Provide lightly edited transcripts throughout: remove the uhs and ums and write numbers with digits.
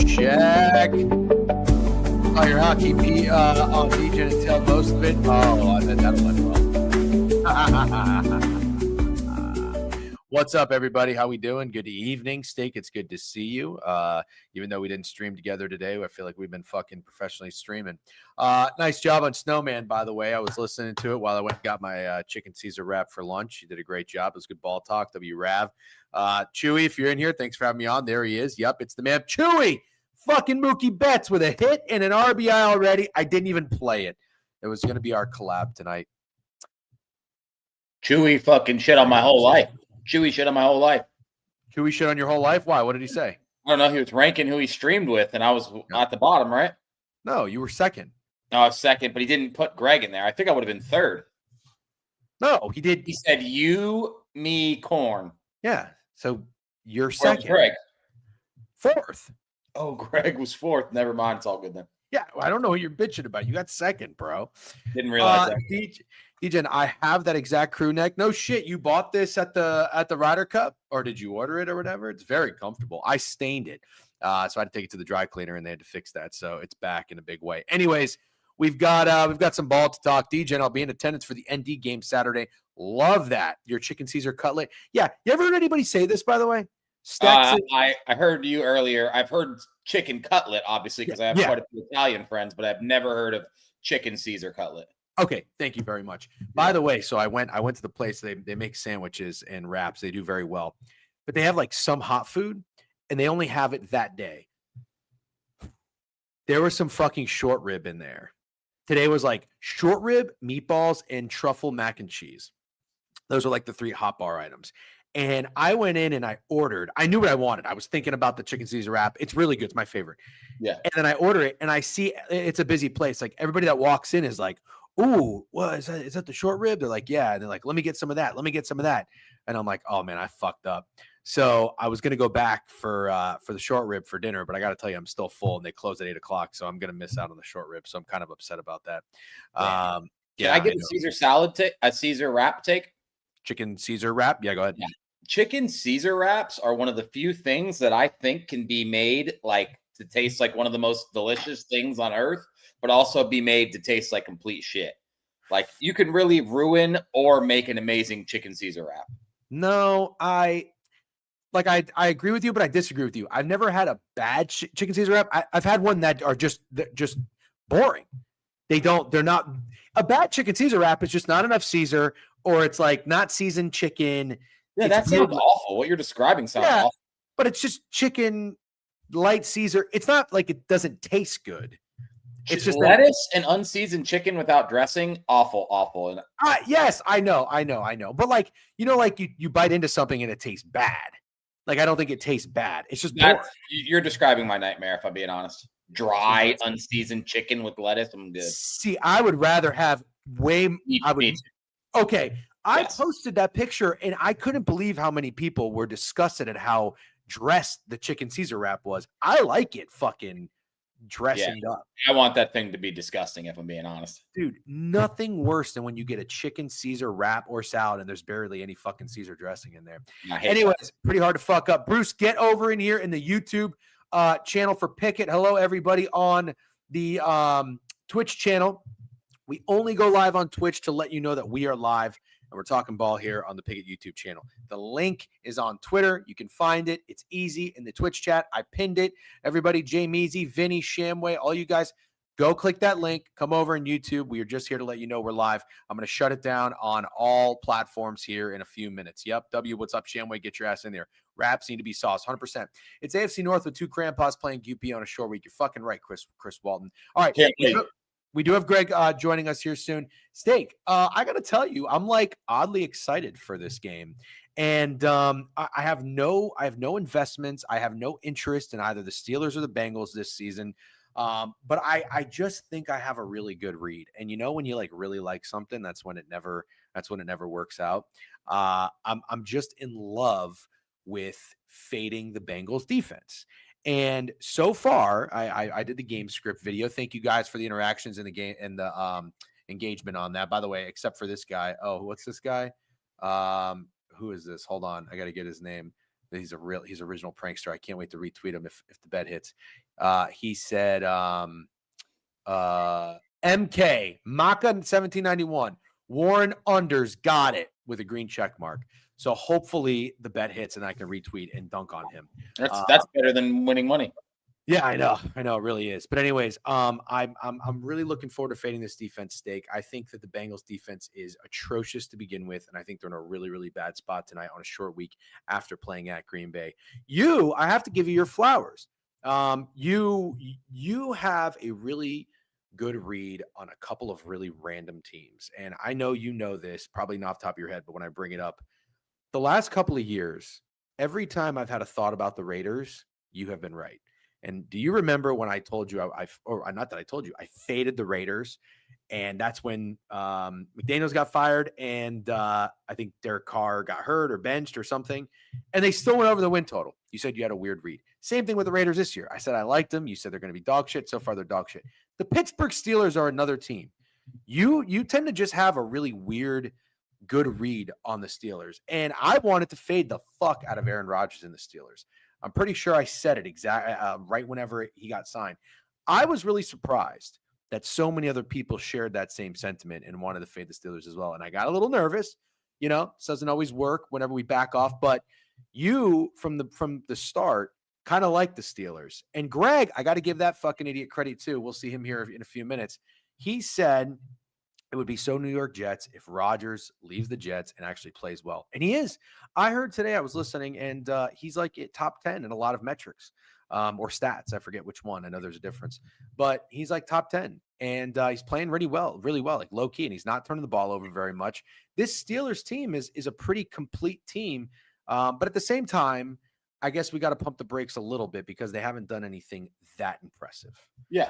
Check. Oh, your hockey on Degenerate tell most of it. Oh, I bet that went well. What's up, everybody? How we doing? Good evening, Steak. It's good to see you. Even though we didn't stream together today, I feel like we've been fucking professionally streaming. Nice job on Snowman, by the way. I was listening to it while I went and got my chicken Caesar wrap for lunch. You did a great job. It was good ball talk. W-Rav. Chewy, if you're in here, thanks for having me on. There he is. Yep, it's the man. Chewy! Fucking Mookie Betts with a hit and an RBI already. I didn't even play it. It was going to be our collab tonight. Chewy fucking shit on my whole life. Chewy shit on my whole life. Chewy shit on your whole life? Why? What did he say? I don't know. He was ranking who he streamed with, and I was at the bottom, right? No, you were second. No, I was second, but he didn't put Greg in there. I think I would have been third. No, he did. He said, you, me, Corn. Yeah. So you're second. Greg? Fourth. Oh, Greg was fourth. Never mind. It's all good then. Yeah, I don't know what you're bitching about. You got second, bro. Didn't realize that. DJ, I have that exact crew neck. No shit, you bought this at the Ryder Cup, or did you order it or whatever? It's very comfortable. I stained it, so I had to take it to the dry cleaner, and they had to fix that. So it's back in a big way. Anyways, we've got some ball to talk. DJ, and I'll be in attendance for the ND game Saturday. Love that. Your chicken Caesar cutlet. Yeah, you ever heard anybody say this, by the way? I heard you earlier. I've heard chicken cutlet, obviously, because I have quite a few Italian friends, but I've never heard of chicken Caesar cutlet. Okay, thank you very much. By the way, so I went to the place. They make sandwiches and wraps. They do very well, but they have like some hot food, and they only have it that day. There was some fucking short rib in there. Today was like short rib, meatballs, and truffle mac and cheese. Those are like the 3 hot bar items. And I went in and I ordered. I knew what I wanted. I was thinking about the chicken Caesar wrap. It's really good. It's my favorite. Yeah. And then I order it, and I see it's a busy place. Like everybody that walks in is like, "Ooh, what is that the short rib?" They're like, "Yeah." And they're like, "Let me get some of that. Let me get some of that." And I'm like, "Oh man, I fucked up." So I was gonna go back for the short rib for dinner, but I got to tell you, I'm still full, and they close at 8:00, so I'm gonna miss out on the short rib. So I'm kind of upset about that. Can I get a Caesar salad take? A Caesar wrap take? Chicken Caesar wrap? Yeah, go ahead. Yeah. Chicken Caesar wraps are one of the few things that I think can be made like to taste like one of the most delicious things on earth, but also be made to taste like complete shit. Like you can really ruin or make an amazing chicken Caesar wrap. No, I agree with you, but I disagree with you. I've never had a bad chicken Caesar wrap. I've had one that are just boring. They're not a bad chicken Caesar wrap. It's just not enough Caesar, or it's like not seasoned chicken. Yeah, that sounds awful. What you're describing sounds awful. But it's just chicken light Caesar. It's not like it doesn't taste good. It's just lettuce and unseasoned chicken without dressing. Awful. And yes, I know. But like, like you bite into something and it tastes bad. Like, I don't think it tases bad. It's just you're describing my nightmare, if I'm being honest. Dry, unseasoned chicken with lettuce. I'm good. See, I would rather have Okay. I posted that picture, and I couldn't believe how many people were disgusted at how dressed the chicken Caesar wrap was. I like it fucking dressing up. I want that thing to be disgusting, if I'm being honest. Dude, nothing worse than when you get a chicken Caesar wrap or salad and there's barely any fucking Caesar dressing in there. Anyways, pretty hard to fuck up. Bruce, get over in here in the YouTube channel for Pickett. Hello, everybody on the Twitch channel. We only go live on Twitch to let you know that we are live, and we're talking ball here on the Pickett YouTube channel. The link is on Twitter. You can find it. It's easy in the Twitch chat. I pinned it. Everybody, Jay Measy, Vinny, Shamway, all you guys, go click that link. Come over on YouTube. We are just here to let you know we're live. I'm going to shut it down on all platforms here in a few minutes. Yep. What's up, Shamway? Get your ass in there. Raps need to be sauced, 100%. It's AFC North with 2 grandpas playing UP on a short week. You're fucking right, Chris Walton. All right. We do have Greg joining us here soon. Steak, I got to tell you, I'm like oddly excited for this game. And I have no investments. I have no interest in either the Steelers or the Bengals this season. But I just think I have a really good read. And when you like really like something, that's when it never works out. I'm just in love with fading the Bengals defense. And so far, I did the game script video. Thank you guys for the interactions in the game and the engagement on that. By the way, except for this guy. Oh, what's this guy? Who is this? Hold on, I got to get his name. He's original prankster. I can't wait to retweet him if the bet hits. He said, MK Maka 1791 Warren unders got it with a green check mark. So hopefully the bet hits and I can retweet and dunk on him. That's better than winning money. Yeah, I know it really is. But anyways, I'm really looking forward to fading this defense stake. I think that the Bengals defense is atrocious to begin with, and I think they're in a really, really bad spot tonight on a short week after playing at Green Bay. I have to give you your flowers. You have a really good read on a couple of really random teams, and I know you know this, probably not off the top of your head, but when I bring it up, the last couple of years, every time I've had a thought about the Raiders, you have been right. And do you remember when I told you, I faded the Raiders, And that's when McDaniels got fired, and I think Derek Carr got hurt or benched or something, and they still went over the win total. You said you had a weird read. Same thing with the Raiders this year. I said I liked them. You said they're going to be dog shit. So far, they're dog shit. The Pittsburgh Steelers are another team. You tend to just have a really weird, good read on the Steelers, and I wanted to fade the fuck out of Aaron Rodgers and the Steelers. I'm pretty sure I said it exactly right whenever he got signed. I was really surprised that so many other people shared that same sentiment and wanted to fade the Steelers as well. And I got a little nervous. This doesn't always work whenever we back off, but you from the start kind of like the Steelers. And Greg, I got to give that fucking idiot credit too. We'll see him here in a few minutes. He said it would be so New York Jets if Rodgers leaves the Jets and actually plays well. And he is. I heard today, I was listening, and he's like at top 10 in a lot of metrics. Or stats. I forget which one. I know there's a difference, but he's like top 10 and he's playing really well, like low key. And he's not turning the ball over very much. This Steelers team is a pretty complete team. But at the same time, I guess we got to pump the brakes a little bit because they haven't done anything that impressive. Yeah.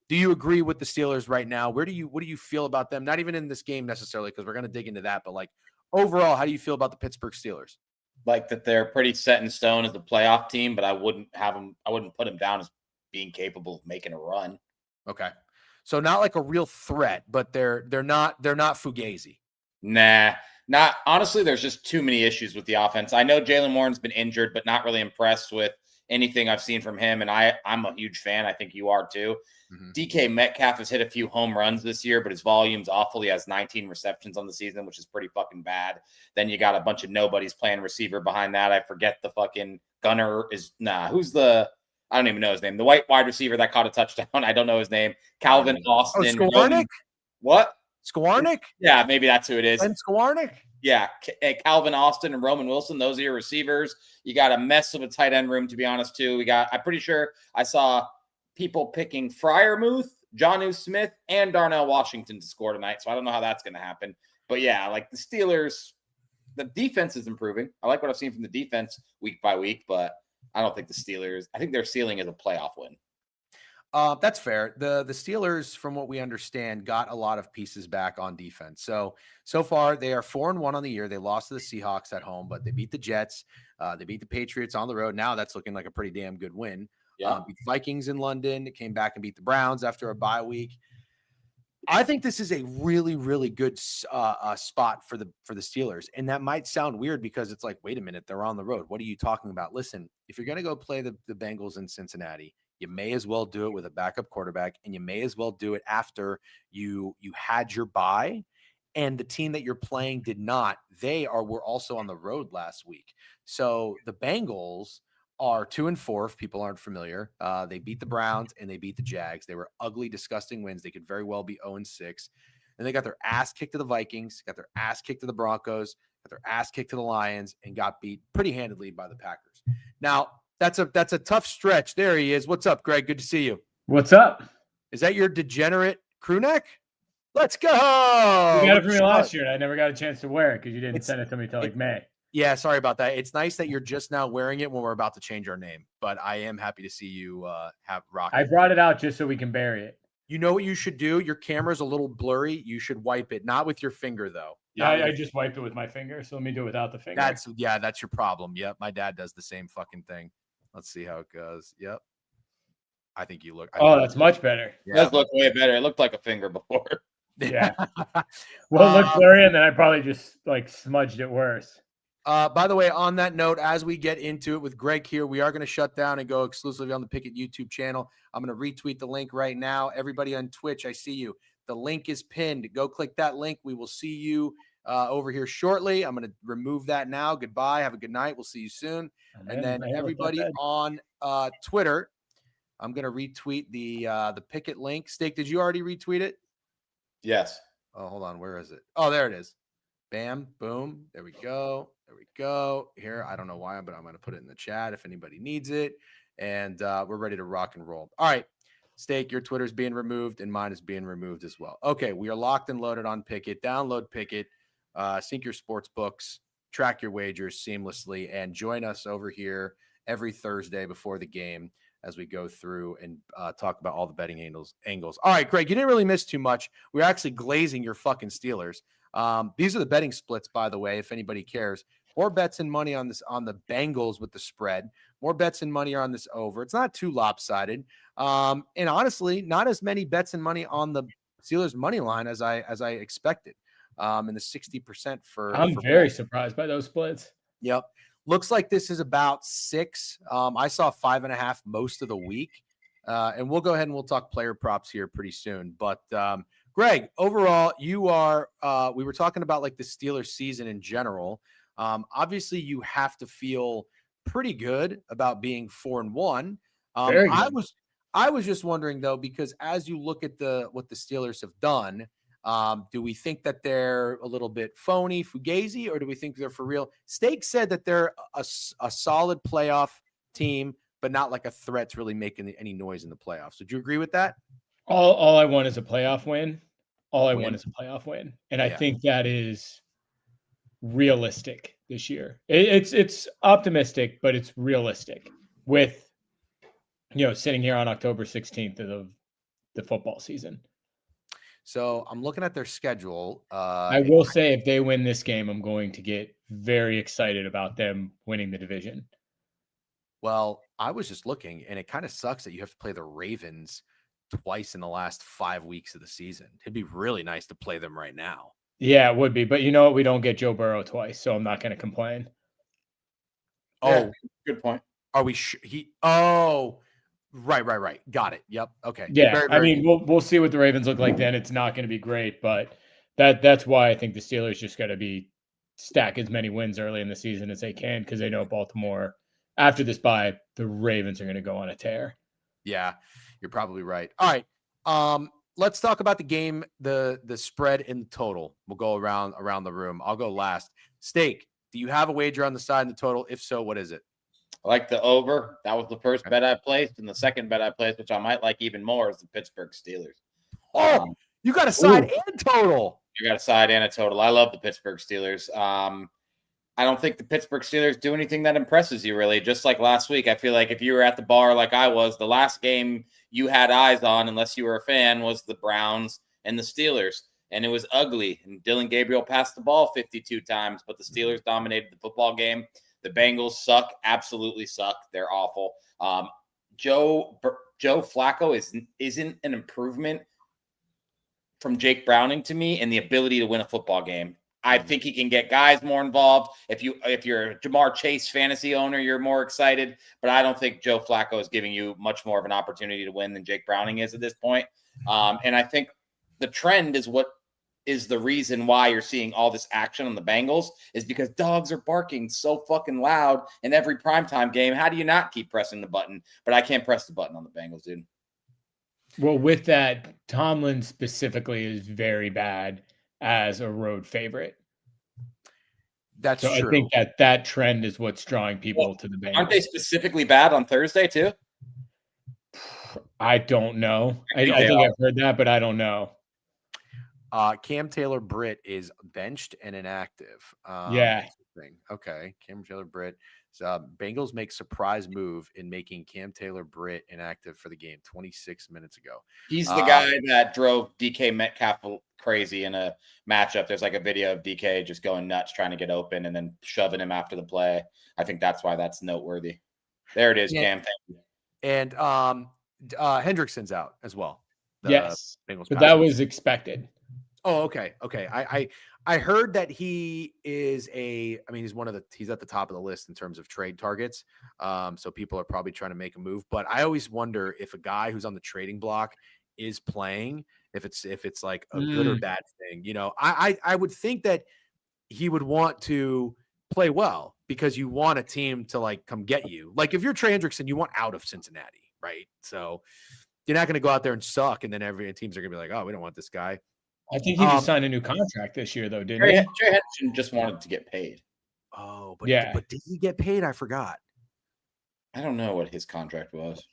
Do you agree with the Steelers right now? What do you feel about them? Not even in this game necessarily, because we're going to dig into that, but like overall, how do you feel about the Pittsburgh Steelers? Like that they're pretty set in stone as a playoff team, but I wouldn't put them down as being capable of making a run. Okay. So not like a real threat, but they're not Fugazi. Nah, not honestly. There's just too many issues with the offense. I know Jalen Warren's been injured, but not really impressed with anything I've seen from him. And I'm a huge fan. I think you are too. Mm-hmm. DK Metcalf has hit a few home runs this year, but his volume's awful. He has 19 receptions on the season, which is pretty fucking bad. Then you got a bunch of nobodies playing receiver behind that. I forget the fucking gunner is I don't even know his name. The white wide receiver that caught a touchdown. I don't know his name. Calvin Austin. Oh, Skwarnik? What? Skwarnik? Yeah, maybe that's who it is. And Skwarnik? Yeah, Calvin Austin and Roman Wilson. Those are your receivers. You got a mess of a tight end room, to be honest, too. I'm pretty sure I saw people picking Freiermuth, Jonnu Smith, and Darnell Washington to score tonight. So I don't know how that's going to happen. But yeah, like the Steelers, the defense is improving. I like what I've seen from the defense week by week, but I don't think the Steelers, I think their ceiling is a playoff win. That's fair. The Steelers, from what we understand, got a lot of pieces back on defense. So far, they are 4-1 on the year. They lost to the Seahawks at home, but they beat the Jets. They beat the Patriots on the road. Now that's looking like a pretty damn good win. Yeah. Beat the Vikings in London. It came back and beat the Browns after a bye week. I think this is a really, really good spot for the Steelers. And that might sound weird because it's like, wait a minute, they're on the road. What are you talking about? Listen, if you're going to go play the Bengals in Cincinnati, you may as well do it with a backup quarterback, and you may as well do it after you had your bye. And the team that you're playing did not. Were also on the road last week. So the Bengals are 2-4. If people aren't familiar, they beat the Browns and they beat the Jags. They were ugly, disgusting wins. They could very well be 0-6. And they got their ass kicked to the Vikings, got their ass kicked to the Broncos, got their ass kicked to the Lions, and got beat pretty handedly by the Packers. Now, that's a tough stretch. There he is. What's up, Greg? Good to see you. What's up? Is that your degenerate crew neck? Let's go. You got it for me last year, and I never got a chance to wear it because you didn't send it to me till like May. Yeah, sorry about that. It's nice that you're just now wearing it when we're about to change our name, but I am happy to see you have rock. I brought it out just so we can bury it. You know what you should do? Your camera's a little blurry. You should wipe it, not with your finger though. Yeah, I just wiped it with my finger, so let me do it without the finger. That's your problem. Yep, my dad does the same fucking thing. Let's see how it goes. Yep. I think you look. That's much better. Yeah. It does look way better. It looked like a finger before. Yeah. Well, it looked blurry, and then I probably just like smudged it worse. By the way, on that note, as we get into it with Greg here, we are going to shut down and go exclusively on the Pickett YouTube channel. I'm going to retweet the link right now. Everybody on Twitch, I see you. The link is pinned. Go click that link. We will see you over here shortly. I'm going to remove that now. Goodbye. Have a good night. We'll see you soon. And then everybody on Twitter, I'm going to retweet the Pickett link. Steak, did you already retweet it? Yes. Oh, hold on. Where is it? Oh, there it is. Bam, boom. There we go. There we go. Here, I don't know why, but I'm going to put it in the chat if anybody needs it. And we're ready to rock and roll. All right. Steak, your Twitter's being removed and mine is being removed as well. Okay, we are locked and loaded on Pickett. Download Pickett, sync your sports books, track your wagers seamlessly, and join us over here every Thursday before the game as we go through and talk about all the betting angles. All right, Greg, you didn't really miss too much. We're actually glazing your fucking Steelers. These are the betting splits, by the way, if anybody cares. More bets and money on the Bengals with the spread. More bets and money are on this over. It's not too lopsided. And honestly, not as many bets and money on the Steelers money line as I expected. In the 60% for. I'm very surprised by those splits. Yep. Looks like this is about 6. I saw 5.5 most of the week. And we'll go ahead and we'll talk player props here pretty soon. But Greg, overall, you are we were talking about like the Steelers season in general. Obviously you have to feel pretty good about being 4-1. Very good. I was just wondering though, because as you look at what the Steelers have done, do we think that they're a little bit phony, fugazi, or do we think they're for real? Steak said that they're a solid playoff team, but not like a threat to really making any noise in the playoffs. Would you agree with that? All I want is a playoff win. And I think that is realistic this year. It's optimistic, but it's realistic with, sitting here on October 16th of the football season. So I'm looking at their schedule. I will say if they win this game, I'm going to get very excited about them winning the division. Well, I was just looking, and it kind of sucks that you have to play the Ravens twice in the last 5 weeks of the season. It'd be really nice to play them right now. Yeah, it would be. But you know what? We don't get Joe Burrow twice, so I'm not going to complain. Oh, good point. Are we right. Got it. Yep. Okay. Yeah. I mean, we'll see what the Ravens look like then. It's not going to be great, but that's why I think the Steelers just got to stack as many wins early in the season as they can, because they know Baltimore, after this bye, the Ravens are going to go on a tear. Yeah, you're probably right. All right. Let's talk about the game, the spread and the total. We'll go around the room. I'll go last. Steak, do you have a wager on the side and the total? If so, what is it? I like the over. That was the first bet I placed, and the second bet I placed, which I might like even more, is the Pittsburgh Steelers. Oh, you got a side and total. You got a side and a total. I love the Pittsburgh Steelers. I don't think the Pittsburgh Steelers do anything that impresses you, really. Just like last week, I feel like if you were at the bar like I was, the last game you had eyes on, unless you were a fan, was the Browns and the Steelers. And it was ugly. And Dylan Gabriel passed the ball 52 times, but the Steelers dominated the football game. The Bengals suck, absolutely suck. They're awful. Joe Flacco isn't an improvement from Jake Browning to me in the ability to win a football game. I think he can get guys more involved. If you're a Jamar Chase fantasy owner, you're more excited. But I don't think Joe Flacco is giving you much more of an opportunity to win than Jake Browning is at this point. And I think the trend is what is the reason why you're seeing all this action on the Bengals, is because dogs are barking so fucking loud in every primetime game. How do you not keep pressing the button? But I can't press the button on the Bengals, dude. Well, with that, Tomlin specifically is very bad as a road favorite. That's true. I think that trend is what's drawing people to the Bengals. Aren't they specifically bad on Thursday too? I don't know. I think I've heard that, but I don't know. Cam Taylor-Britt is benched and inactive. Yeah. Okay. Cam Taylor-Britt. Bengals make surprise move in making Cam Taylor-Britt inactive for the game 26 minutes ago. He's the guy that drove DK Metcalf crazy in a matchup. There's like a video of DK just going nuts trying to get open and then shoving him after the play. I think that's why that's noteworthy. There it is, yeah. Cam. Thank you. And Hendrickson's out as well. Yes, but that was expected. Oh, okay. I heard that he is he's at the top of the list in terms of trade targets. So people are probably trying to make a move, but I always wonder if a guy who's on the trading block is playing, if it's like a good or bad thing. I would think that he would want to play well because you want a team to like come get you. Like if you're Trey Hendrickson, you want out of Cincinnati, right? So you're not going to go out there and suck, and then teams are going to be like, oh, we don't want this guy. I think he just signed a new contract this year, though, didn't he? Trey Hendrickson just wanted to get paid. Oh, but did he get paid? I forgot. I don't know what his contract was.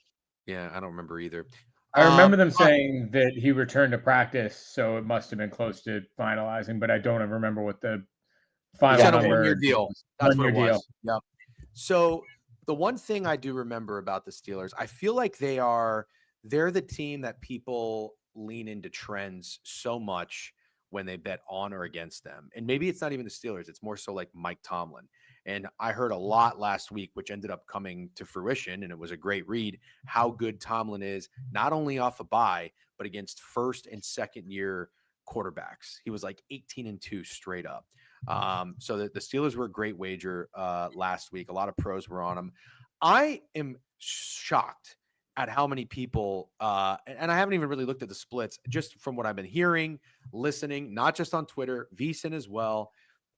Yeah, I don't remember either. I remember them saying that he returned to practice, so it must have been close to finalizing, but I don't remember what the final number. One-year deal. That's what it was. Yep. So the one thing I do remember about the Steelers, I feel like they're the team that people lean into trends so much when they bet on or against them. And maybe it's not even the Steelers, it's more so like Mike Tomlin. And I heard a lot last week, which ended up coming to fruition, and it was a great read, how good Tomlin is, not only off a bye, but against first and second year quarterbacks. He was like 18-2 straight up. So the Steelers were a great wager last week. A lot of pros were on them. I am shocked at how many people, and I haven't even really looked at the splits, just from what I've been hearing, listening, not just on Twitter, VSiN as well,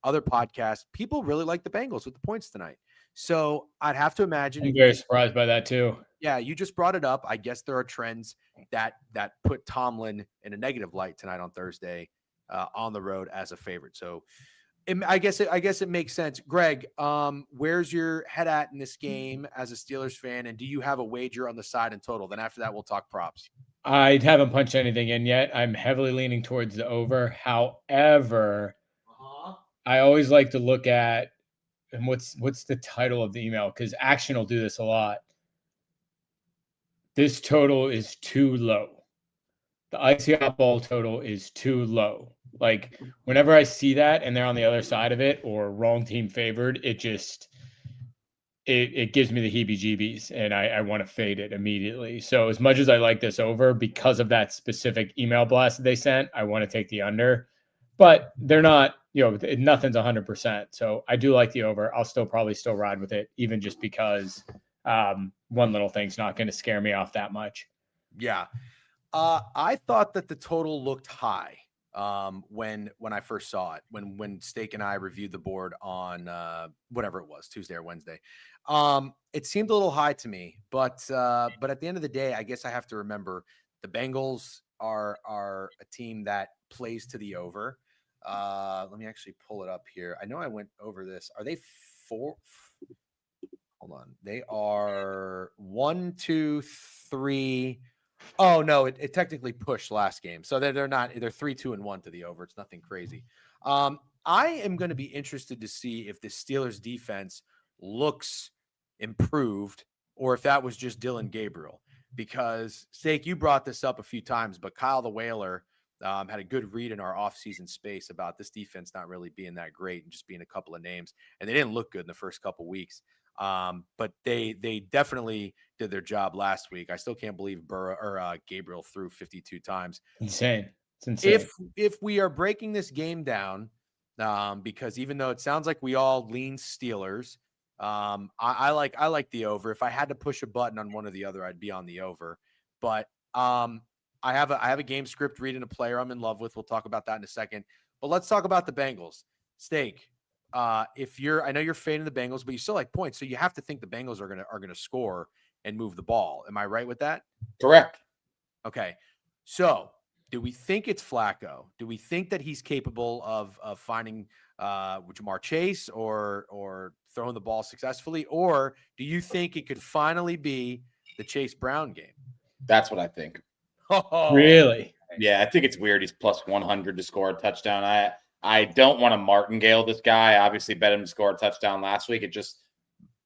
other podcasts. People really like the Bengals with the points tonight. So I'd have to imagine. I'm very surprised by that too. Yeah, you just brought it up. I guess there are trends that put Tomlin in a negative light tonight on Thursday on the road as a favorite. So I guess it makes sense. Greg, where's your head at in this game as a Steelers fan, and do you have a wager on the side and total? Then after that, we'll talk props. I haven't punched anything in yet. I'm heavily leaning towards the over. However, I always like to look at, and what's the title of the email? Because Action will do this a lot. This total is too low. The Icy Hot Bowl total is too low. Like, whenever I see that and they're on the other side of it or wrong team favored, it just it gives me the heebie-jeebies, and I want to fade it immediately. So as much as I like this over, because of that specific email blast that they sent, I want to take the under. But they're not, nothing's 100%. So I do like the over. I'll probably still ride with it, even just because one little thing's not going to scare me off that much. Yeah. I thought that the total looked high when I first saw it, when Steak and I reviewed the board on whatever it was, Tuesday or Wednesday. It seemed a little high to me, but at the end of the day, I guess I have to remember the Bengals are a team that plays to the over. Let me actually pull it up here. I know I went over this. Are they four? Hold on. They are 1, 2, 3. Oh no, it technically pushed last game. So they're 3-2-1 to the over. It's nothing crazy. I am going to be interested to see if the Steelers defense looks improved or if that was just Dylan Gabriel, because Steak, you brought this up a few times, but Kyle the Whaler had a good read in our offseason space about this defense not really being that great and just being a couple of names. And they didn't look good in the first couple of weeks. But they definitely did their job last week. I still can't believe Gabriel threw 52 times. Insane. It's insane. If we are breaking this game down, because even though it sounds like we all lean Steelers, I like the over. If I had to push a button on one or the other, I'd be on the over. But I have a game script reading a player I'm in love with. We'll talk about that in a second. But let's talk about the Bengals. Steak. I know you're fading the Bengals, but you still like points, so you have to think the Bengals are gonna score and move the ball. Am I right with that? Correct. Okay. So, do we think it's Flacco? Do we think that he's capable of finding Jamar Chase or throwing the ball successfully, or do you think it could finally be the Chase Brown game? That's what I think. Oh, really? Yeah, I think it's weird. He's plus 100 to score a touchdown. I don't want to martingale this guy. I obviously bet him to score a touchdown last week.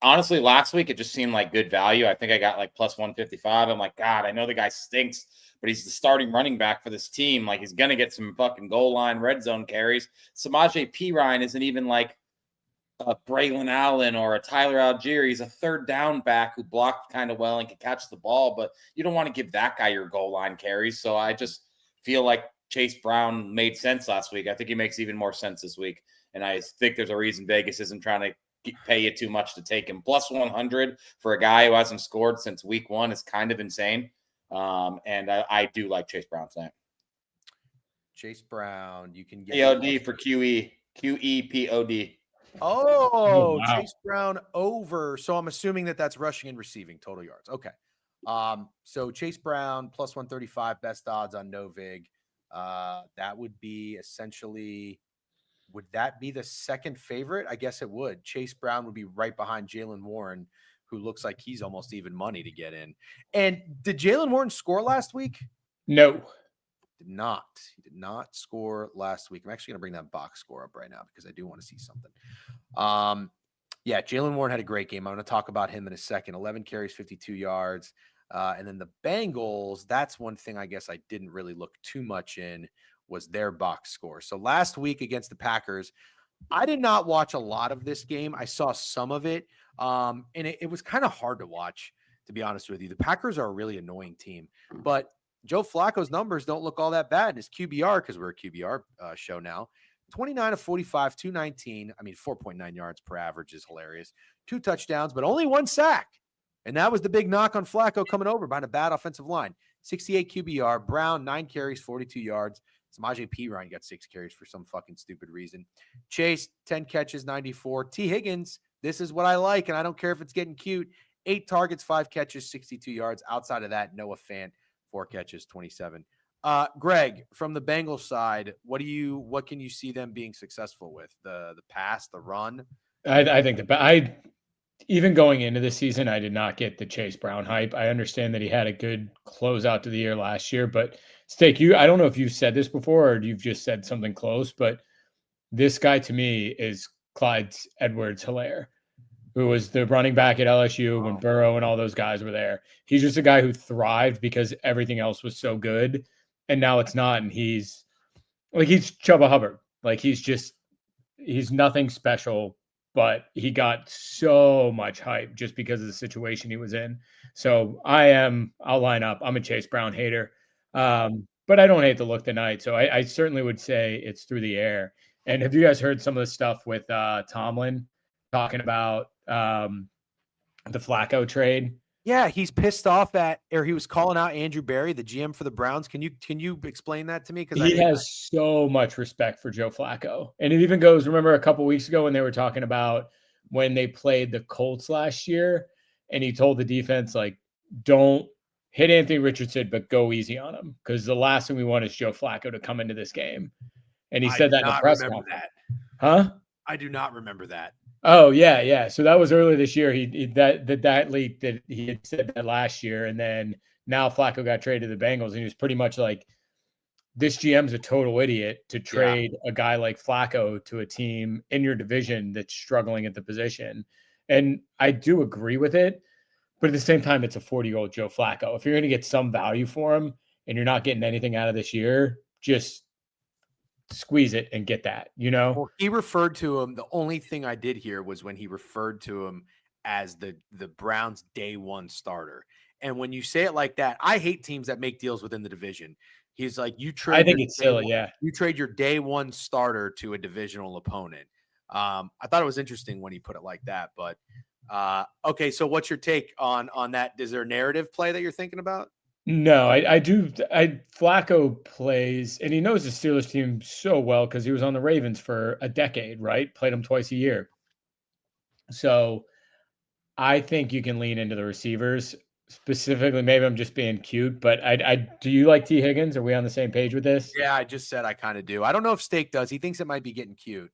Last week, it just seemed like good value. I think I got like plus 155. I'm like, God, I know the guy stinks, but he's the starting running back for this team. Like, he's going to get some fucking goal line red zone carries. Samaje Perine isn't even like a Braylon Allen or a Tyler Algier. He's a third down back who blocked kind of well and can catch the ball, but you don't want to give that guy your goal line carries. So I just feel like Chase Brown made sense last week. I think he makes even more sense this week. And I think there's a reason Vegas isn't trying to pay you too much to take him. Plus 100 for a guy who hasn't scored since week 1 is kind of insane. And I do like Chase Brown tonight. Chase Brown, you can get POD for QE. QEPOD. Oh, wow. Chase Brown over. So I'm assuming that's rushing and receiving total yards. Okay. So Chase Brown plus 135, best odds on Novig. That would be essentially, would that be the second favorite? I guess it would. Chase Brown would be right behind Jaylen Warren, who looks like he's almost even money to get in. And did Jaylen Warren score last week? No. Did not. He did not score last week. I'm actually going to bring that box score up right now because I do want to see something. Yeah, Jalen Warren had a great game. I'm going to talk about him in a second. 11 carries, 52 yards. And then the Bengals, that's one thing I guess I didn't really look too much in was their box score. So last week against the Packers, I did not watch a lot of this game. I saw some of it, and it was kind of hard to watch, to be honest with you. The Packers are a really annoying team, but Joe Flacco's numbers don't look all that bad. And his QBR, because we're a QBR show now, 29 of 45, 219. I mean, 4.9 yards per average is hilarious. 2 touchdowns, but only 1 sack. And that was the big knock on Flacco coming over behind a bad offensive line. 68 QBR. Brown, 9 carries, 42 yards. Samaje Perine got 6 carries for some fucking stupid reason. Chase, 10 catches, 94. T. Higgins, this is what I like, and I don't care if it's getting cute. 8 targets, 5 catches, 62 yards. Outside of that, Noah Fant, 4 catches, 27. Greg, from the Bengals side, what can you see them being successful with? The pass, the run? I think even going into the season, I did not get the Chase Brown hype. I understand that he had a good closeout to the year last year, but Steak, I don't know if you've said this before or you've just said something close, but this guy to me is Clyde Edwards-Helaire, who was the running back at LSU when Burrow and all those guys were there. He's just a guy who thrived because everything else was so good, and now it's not. And he's Chubba Hubbard. Like he's nothing special, but he got so much hype just because of the situation he was in. So I'll line up. I'm a Chase Brown hater. But I don't hate the look tonight. So I certainly would say it's through the air. And have you guys heard some of the stuff with Tomlin talking about the Flacco trade? Yeah, he's pissed off he was calling out Andrew Berry, the GM for the Browns. Can you explain that to me? Because he has so much respect for Joe Flacco. And it even goes, remember a couple weeks ago when they were talking about when they played the Colts last year, and he told the defense, like, don't hit Anthony Richardson, but go easy on him. Because the last thing we want is Joe Flacco to come into this game. And he said that in the press conference. Huh? I do not remember that. Oh, yeah. So that was earlier this year. That leaked that he had said that last year. And then now Flacco got traded to the Bengals. And he was pretty much like, this GM's a total idiot to trade a guy like Flacco to a team in your division that's struggling at the position. And I do agree with it. But at the same time, it's a 40-year-old Joe Flacco. If you're going to get some value for him and you're not getting anything out of this year, just squeeze it and get that, Well, he referred to him. The only thing I did hear was when he referred to him as the Browns' day one starter. And when you say it like that, I hate teams that make deals within the division. He's like, I think it's silly. Yeah. You trade your day one starter to a divisional opponent. I thought it was interesting when he put it like that, but okay. So what's your take on that? Is there a narrative play that you're thinking about? No, I do. Flacco plays, and he knows the Steelers team so well because he was on the Ravens for a decade, right? Played them twice a year. So I think you can lean into the receivers. Specifically, maybe I'm just being cute, but do you like T. Higgins? Are we on the same page with this? Yeah, I just said I kind of do. I don't know if Steak does. He thinks it might be getting cute.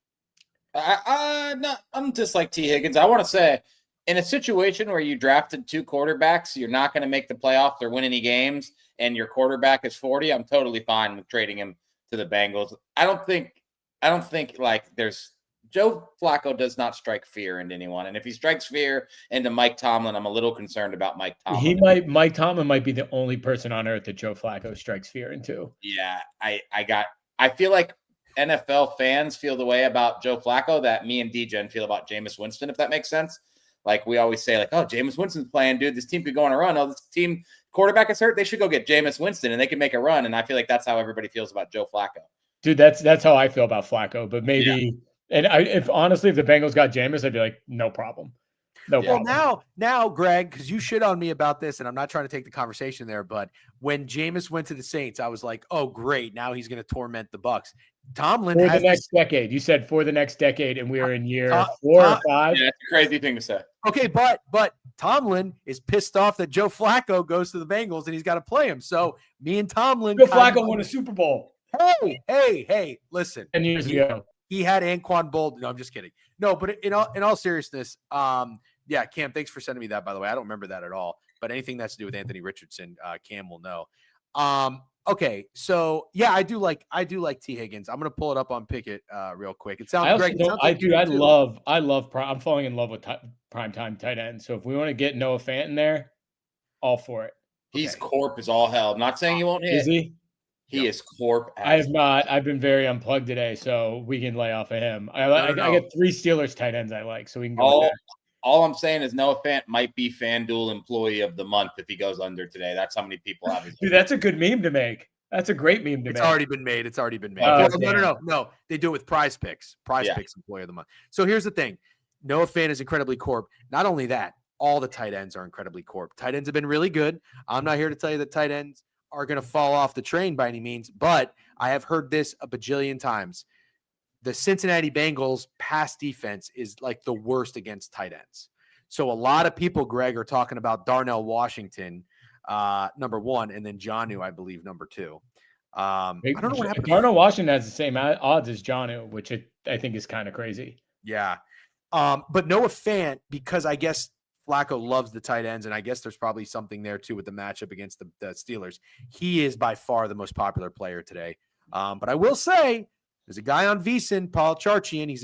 I'm just like T. Higgins. I want to say, in a situation where you drafted 2 quarterbacks, you're not going to make the playoffs or win any games, and your quarterback is 40, I'm totally fine with trading him to the Bengals. I don't think like there's Joe Flacco does not strike fear into anyone. And if he strikes fear into Mike Tomlin, I'm a little concerned about Mike Tomlin. Mike Tomlin might be the only person on earth that Joe Flacco strikes fear into. Yeah, I feel like NFL fans feel the way about Joe Flacco that me and Degen feel about Jameis Winston, if that makes sense. Like we always say, like, oh, Jameis Winston's playing, dude. This team could go on a run. Oh, this team quarterback is hurt. They should go get Jameis Winston and they can make a run. And I feel like that's how everybody feels about Joe Flacco. Dude, that's how I feel about Flacco. But maybe, and if the Bengals got Jameis, I'd be like, no problem. No problem. Well, now, Greg, because you shit on me about this, and I'm not trying to take the conversation there, but when Jameis went to the Saints, I was like, oh, great. Now he's going to torment the Bucs. Tomlin for the next decade. You said for the next decade, and we are in year 4 or 5. Yeah, that's a crazy thing to say. Okay, but Tomlin is pissed off that Joe Flacco goes to the Bengals and he's got to play him. So me and Tomlin, Joe Flacco won a Super Bowl. Hey, listen. 10 years ago. He had Anquan Boldin. No, I'm just kidding. No, but in all seriousness, yeah, Cam, thanks for sending me that, by the way. I don't remember that at all. But anything that's to do with Anthony Richardson, Cam will know. Okay, so yeah, I do like T. Higgins. I'm gonna pull it up on Pickett real quick. It sounds I also Greg. It don't. sounds I like you do. do I too. love. I'm falling in love with primetime tight ends. So if we want to get Noah Fant in there, all for it. He's Okay. corp as all hell. I'm not saying he won't hit. Is he? He Yep. is corp. I have not. I've been very unplugged today, so we can lay off of him. I No. I get 3 Steelers tight ends I like, so we can go with that. All I'm saying is Noah Fant might be FanDuel Employee of the Month if he goes under today. That's how many people have his. Dude, that's a good meme to make. That's a great meme to It's make. already been made. It's already been made. Oh, Well, no. They do it with Prize Picks. Prize Picks Employee of the Month. So here's the thing. Noah Fant is incredibly corp. Not only that, all the tight ends are incredibly corp. Tight ends have been really good. I'm not here to tell you that tight ends are going to fall off the train by any means, but I have heard this a bajillion times. The Cincinnati Bengals pass defense is like the worst against tight ends. So a lot of people, Greg, are talking about Darnell Washington, number one, and then Jonnu, I believe, number two. I don't know what happened. Darnell Washington has the same odds as Jonnu, which I think is kind of crazy. Yeah. But Noah Fant, because I guess Flacco loves the tight ends, and I guess there's probably something there too with the matchup against the Steelers. He is by far the most popular player today. But I will say, there's a guy on VSiN, Paul Charchian. He's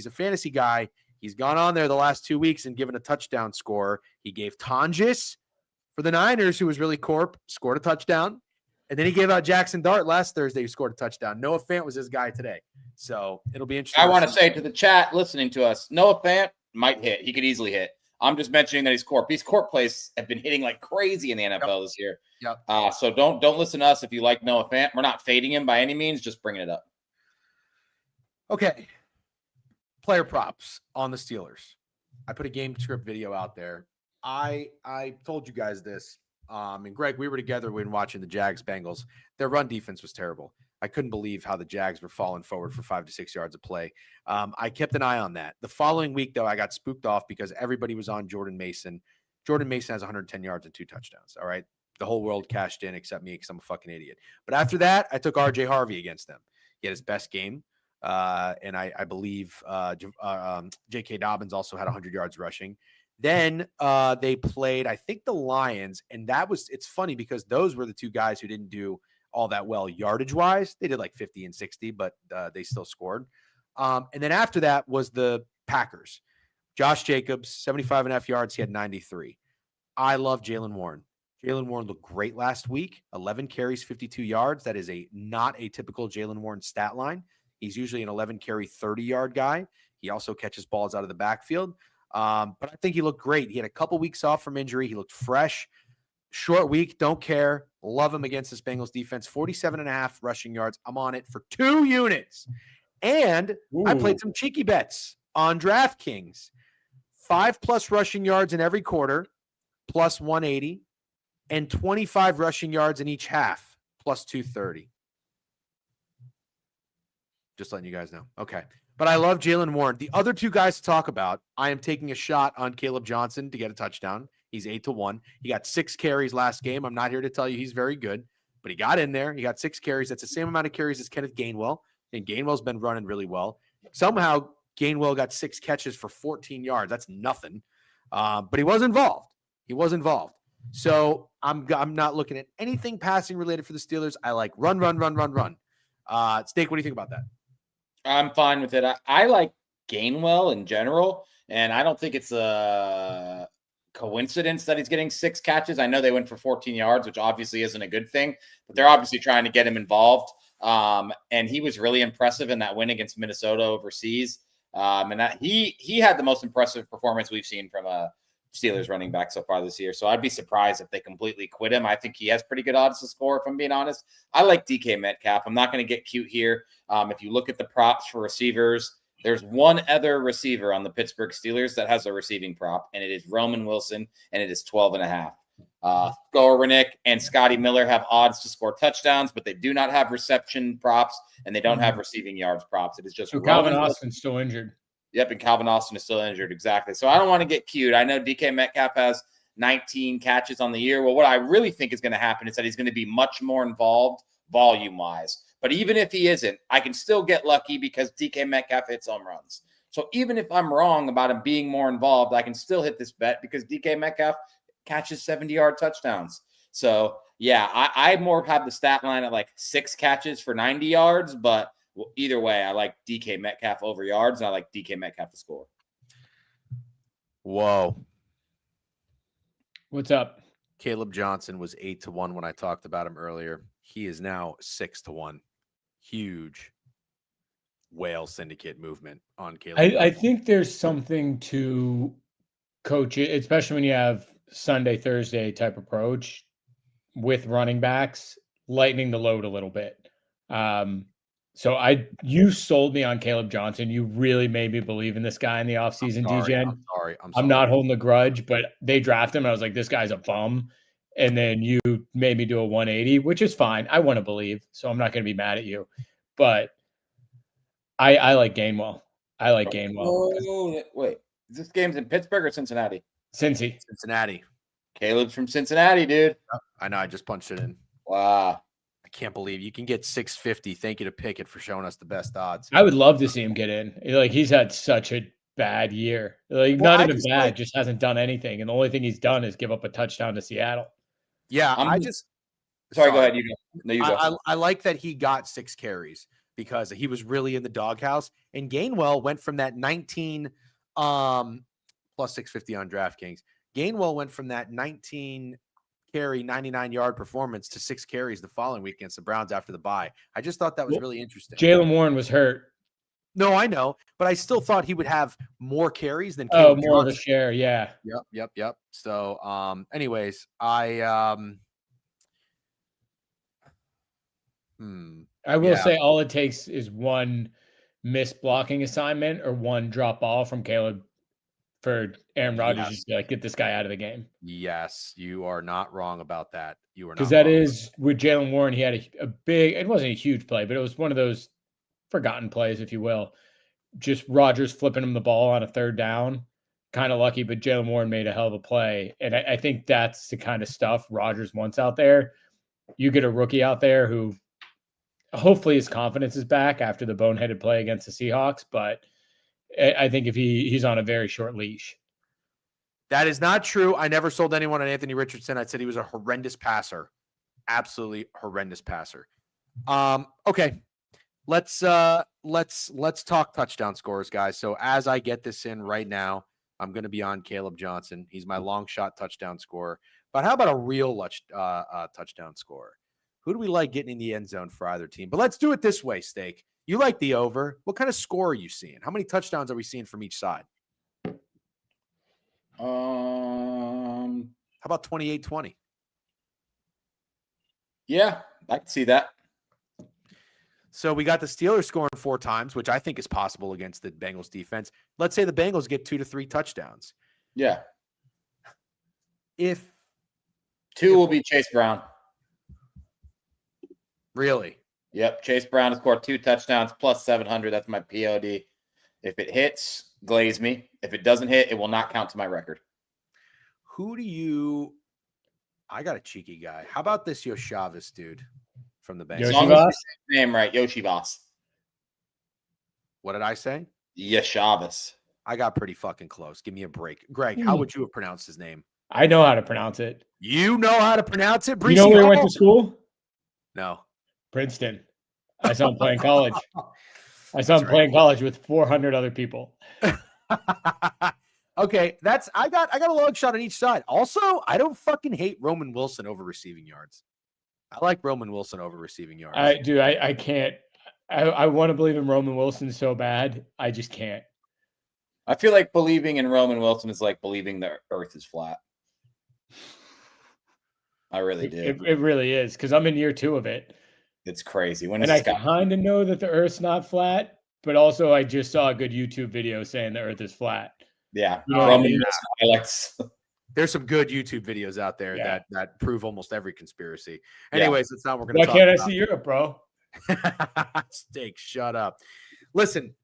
a fantasy guy. He's gone on there the last 2 weeks and given a touchdown score. He gave Tonjes for the Niners, who was really corp, scored a touchdown. And then he gave out Jackson Dart last Thursday, who scored a touchdown. Noah Fant was his guy today. So it'll be interesting. I want to say to the chat listening to us, Noah Fant might hit. He could easily hit. I'm just mentioning that he's corp. These corp plays have been hitting like crazy in the NFL this year. Yep. So don't listen to us if you like Noah Fant. We're not fading him by any means, just bringing it up. Okay. Player props on the Steelers. I put a game script video out there. I told you guys this. And Greg, we were together when watching the Jags Bengals. Their run defense was terrible. I couldn't believe how the Jags were falling forward for 5 to 6 yards of play. I kept an eye on that. The following week, though, I got spooked off because everybody was on Jordan Mason. Jordan Mason has 110 yards and 2 touchdowns. All right. The whole world cashed in except me because I'm a fucking idiot. But after that, I took RJ Harvey against them. He had his best game. And I believe J.K. Dobbins also had 100 yards rushing. Then they played, I think, the Lions. And it's funny because those were the two guys who didn't do all that well yardage wise. They did like 50 and 60, but they still scored. And then after that was the Packers. Josh Jacobs, 75.5 yards. He had 93. I love Jaylen Warren. Jaylen Warren looked great last week. 11 carries, 52 yards. That is not a typical Jaylen Warren stat line. He's usually an 11 carry, 30-yard guy. He also catches balls out of the backfield. But I think he looked great. He had a couple weeks off from injury. He looked fresh. Short week, don't care. Love him against this Bengals defense. 47.5 rushing yards. I'm on it for 2 units. And I played some cheeky bets on DraftKings. 5+ rushing yards in every quarter, plus 180. And 25 rushing yards in each half, plus 230. Just letting you guys know. Okay. But I love Jaylen Warren. The other two guys to talk about, I am taking a shot on Caleb Johnson to get a touchdown. He's 8-1. He got 6 carries last game. I'm not here to tell you he's very good, but he got in there. He got 6 carries. That's the same amount of carries as Kenneth Gainwell, and Gainwell's been running really well. Somehow Gainwell got 6 catches for 14 yards. That's nothing. But he was involved. So I'm not looking at anything passing related for the Steelers. I like run. Steak, what do you think about that? I'm fine with it. I like Gainwell in general, and I don't think it's a coincidence that he's getting 6 catches. I know they went for 14 yards, which obviously isn't a good thing, but they're obviously trying to get him involved. And he was really impressive in that win against Minnesota overseas. And that he had the most impressive performance we've seen from a Steelers running back so far this year. So I'd be surprised if they completely quit him. I think he has pretty good odds to score, if I'm being honest. I like DK Metcalf. I'm not going to get cute here. If you look at the props for receivers, there's one other receiver on the Pittsburgh Steelers that has a receiving prop, and it is Roman Wilson, and it is 12.5. Gorenick and Scotty Miller have odds to score touchdowns, but they do not have reception props, and they don't have receiving yards props. It is just Calvin Austin's still injured. Yep, and Calvin Austin is still injured. Exactly. So I don't want to get cute. I know DK Metcalf has 19 catches on the year. Well, what I really think is going to happen is that he's going to be much more involved volume-wise. But even if he isn't, I can still get lucky because DK Metcalf hits home runs. So even if I'm wrong about him being more involved, I can still hit this bet because DK Metcalf catches 70-yard touchdowns. So yeah, I more have the stat line at like 6 catches for 90 yards, but either way, I like DK Metcalf over yards, and I like DK Metcalf to score. Whoa. What's up? Caleb Johnson was 8-1 when I talked about him earlier. He is now 6-1. Huge whale syndicate movement on Caleb. I think there's something to coach it, especially when you have Sunday, Thursday type approach with running backs, lightening the load a little bit. So you sold me on Caleb Johnson. You really made me believe in this guy in the offseason, DGen. I'm sorry. I'm not holding a grudge, but they drafted him. And I was like, this guy's a bum. And then you made me do a 180, which is fine. I want to believe, so I'm not going to be mad at you. But I like Gainwell. I like Gainwell. Oh, wait. Is this game's in Pittsburgh or Cincinnati? Cincinnati. Caleb's from Cincinnati, dude. I know. I just punched it in. Wow. I can't believe you can get 650. Thank you to Pickett for showing us the best odds. I would love to see him get in. Like, he's had such a bad year. Like, Well, not even bad, just hasn't done anything. And the only thing he's done is give up a touchdown to Seattle. Yeah, Sorry, go ahead. You go. No, you go. I like that he got 6 carries because he was really in the doghouse. And Gainwell went from that 19 plus 650 on DraftKings. Gainwell went from that 19 carry, 99-yard performance to 6 carries the following week against the Browns after the bye. I just thought that was really interesting. Jaylen Warren was hurt. No, I know, but I still thought he would have more carries than Caleb more Johnson. Of a share, yeah. Yep. So, anyways, I will say all it takes is one missed blocking assignment or one drop ball from Caleb for Aaron Rodgers just to get this guy out of the game. Yes, you are not wrong about that. You are not, because that is with Jaylen Warren. He had a big. It wasn't a huge play, but it was one of those forgotten plays, if you will. Just Rodgers flipping him the ball on a 3rd down. Kind of lucky, but Jaylen Warren made a hell of a play, and I think that's the kind of stuff Rodgers wants out there. You get a rookie out there who, hopefully, his confidence is back after the boneheaded play against the Seahawks, but I think if he's on a very short leash. That is not true. I never sold anyone on Anthony Richardson. I said he was a horrendous passer. Absolutely horrendous passer. Okay. Let's talk touchdown scores, guys. So as I get this in right now, I'm going to be on Caleb Johnson. He's my long shot touchdown scorer. But how about a real touchdown scorer? Who do we like getting in the end zone for either team? But let's do it this way, Steak. You like the over. What kind of score are you seeing? How many touchdowns are we seeing from each side? How about 28-20? Yeah, I can see that. So we got the Steelers scoring 4 times, which I think is possible against the Bengals defense. Let's say the Bengals get 2 to 3 touchdowns. Yeah. If 2 will be Chase Brown. Really? Yep. Chase Brown has scored 2 touchdowns plus 700. That's my POD. If it hits, glaze me. If it doesn't hit, it will not count to my record. I got a cheeky guy. How about this Yoshavas dude from the Bengals? Yoshivas? Name right. Yoshivas. What did I say? Yoshavas. I got pretty fucking close. Give me a break. Greg, how would you have pronounced his name? I know how to pronounce it. You know how to pronounce it? You know where he went to school? No. Princeton. I saw him playing college. I saw him playing college with 400 other people. Okay, I got a long shot on each side. Also, I don't fucking hate Roman Wilson over receiving yards. I like Roman Wilson over receiving yards. I can't. I want to believe in Roman Wilson so bad. I just can't. I feel like believing in Roman Wilson is like believing the earth is flat. I really do. It really is, because I'm in year 2 of it. It's crazy. And I kind of know that the earth's not flat, but also I just saw a good YouTube video saying the earth is flat. Yeah. There's some good YouTube videos out there that prove almost every conspiracy. Yeah. Anyways, that's not what we're going to talk about. Why can't I see Europe, bro? Steak, shut up. Listen,